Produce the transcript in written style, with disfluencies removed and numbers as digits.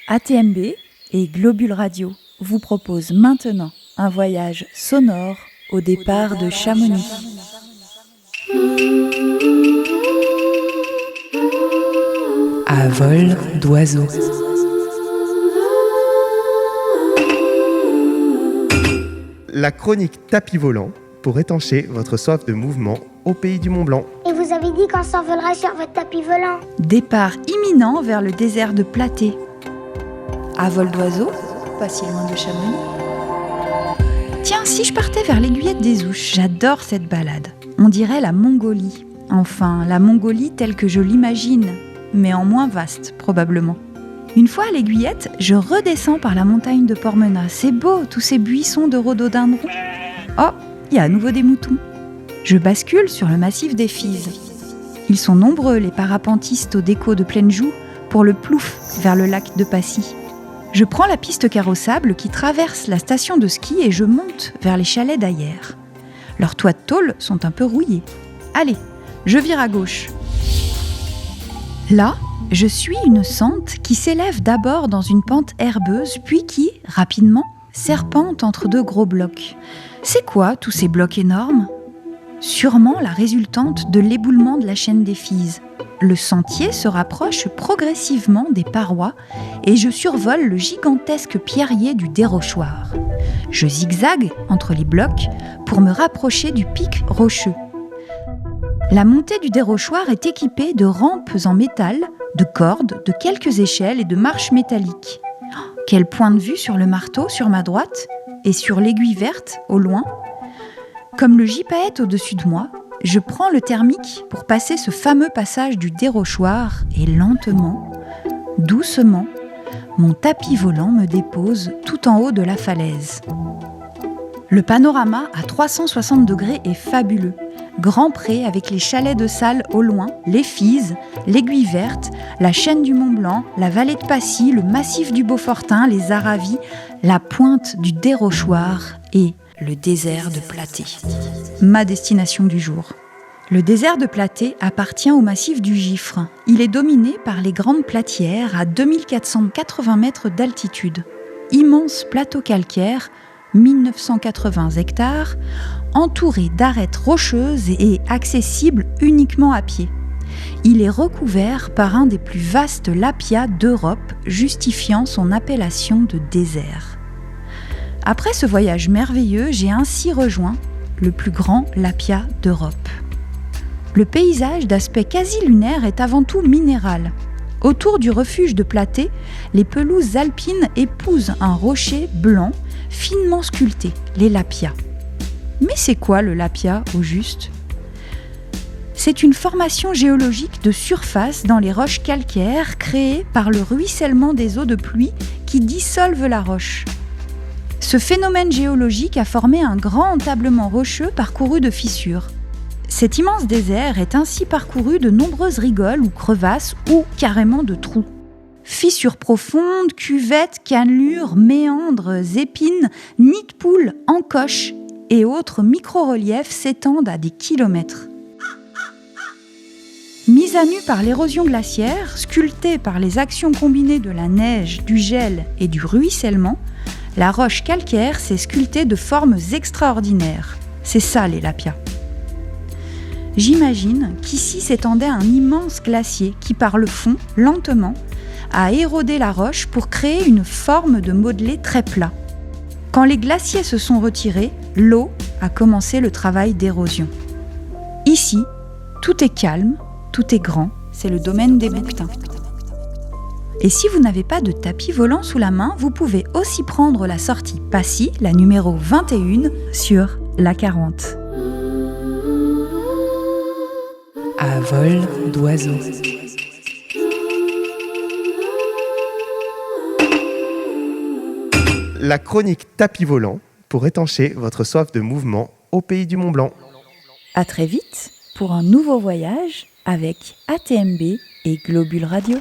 ATMB et Globule Radio vous proposent maintenant un voyage sonore au départ de Chamonix. À vol d'oiseau. La chronique tapis volant pour étancher votre soif de mouvement au pays du Mont Blanc. Et vous avez dit qu'on s'envolera sur votre tapis volant. Départ imminent vers le désert de Platée. À vol d'oiseau, pas si loin de Chamonix. Tiens, si je partais vers l'aiguillette des Ouches, j'adore cette balade. On dirait la Mongolie. Enfin, la Mongolie telle que je l'imagine, mais en moins vaste, probablement. Une fois à l'aiguillette, je redescends par la montagne de Pormena. C'est beau, tous ces buissons de rhododendrons. Oh, il y a à nouveau des moutons. Je bascule sur le massif des Fises. Ils sont nombreux, les parapentistes au déco de pleine joue, pour le plouf vers le lac de Passy. Je prends la piste carrossable qui traverse la station de ski et je monte vers les chalets d'Aillères. Leurs toits de tôle sont un peu rouillés. Allez, je vire à gauche. Là, je suis une sente qui s'élève d'abord dans une pente herbeuse, puis qui, rapidement, serpente entre deux gros blocs. C'est quoi tous ces blocs énormes ? Sûrement la résultante de l'éboulement de la chaîne des Fises. Le sentier se rapproche progressivement des parois et je survole le gigantesque pierrier du dérochoir. Je zigzague entre les blocs pour me rapprocher du pic rocheux. La montée du dérochoir est équipée de rampes en métal, de cordes, de quelques échelles et de marches métalliques. Quel point de vue sur le marteau sur ma droite et sur l'aiguille verte au loin. Comme le gypaète au-dessus de moi, je prends le thermique pour passer ce fameux passage du dérochoir et lentement, doucement, mon tapis volant me dépose tout en haut de la falaise. Le panorama à 360 degrés est fabuleux. Grand pré avec les chalets de Salles au loin, les Fises, l'aiguille verte, la chaîne du Mont Blanc, la vallée de Passy, le massif du Beaufortin, les Aravis, la pointe du dérochoir et le désert de Platée. Ma destination du jour. Le désert de Platée appartient au massif du Gifre. Il est dominé par les Grandes Platières à 2480 mètres d'altitude. Immense plateau calcaire, 1980 hectares, entouré d'arêtes rocheuses et accessible uniquement à pied. Il est recouvert par un des plus vastes lapias d'Europe, justifiant son appellation de désert. Après ce voyage merveilleux, j'ai ainsi rejoint le plus grand lapia d'Europe. Le paysage d'aspect quasi lunaire est avant tout minéral. Autour du refuge de Platée, les pelouses alpines épousent un rocher blanc finement sculpté, les lapias. Mais c'est quoi le lapia au juste ? C'est une formation géologique de surface dans les roches calcaires créée par le ruissellement des eaux de pluie qui dissolvent la roche. Ce phénomène géologique a formé un grand entablement rocheux parcouru de fissures. Cet immense désert est ainsi parcouru de nombreuses rigoles ou crevasses ou carrément de trous. Fissures profondes, cuvettes, cannelures, méandres, épines, nids de poules, encoches et autres micro-reliefs s'étendent à des kilomètres. Mise à nu par l'érosion glaciaire, sculptée par les actions combinées de la neige, du gel et du ruissellement, la roche calcaire s'est sculptée de formes extraordinaires. C'est ça les lapias. J'imagine qu'ici s'étendait un immense glacier qui, par le fond, lentement, a érodé la roche pour créer une forme de modelé très plat. Quand les glaciers se sont retirés, l'eau a commencé le travail d'érosion. Ici, tout est calme, tout est grand, c'est le domaine des bouquetins. Et si vous n'avez pas de tapis volant sous la main, vous pouvez aussi prendre la sortie Passy, la numéro 21, sur la 40. À vol d'oiseau. La chronique tapis volant pour étancher votre soif de mouvement au pays du Mont Blanc. À très vite pour un nouveau voyage avec ATMB et Globule Radio.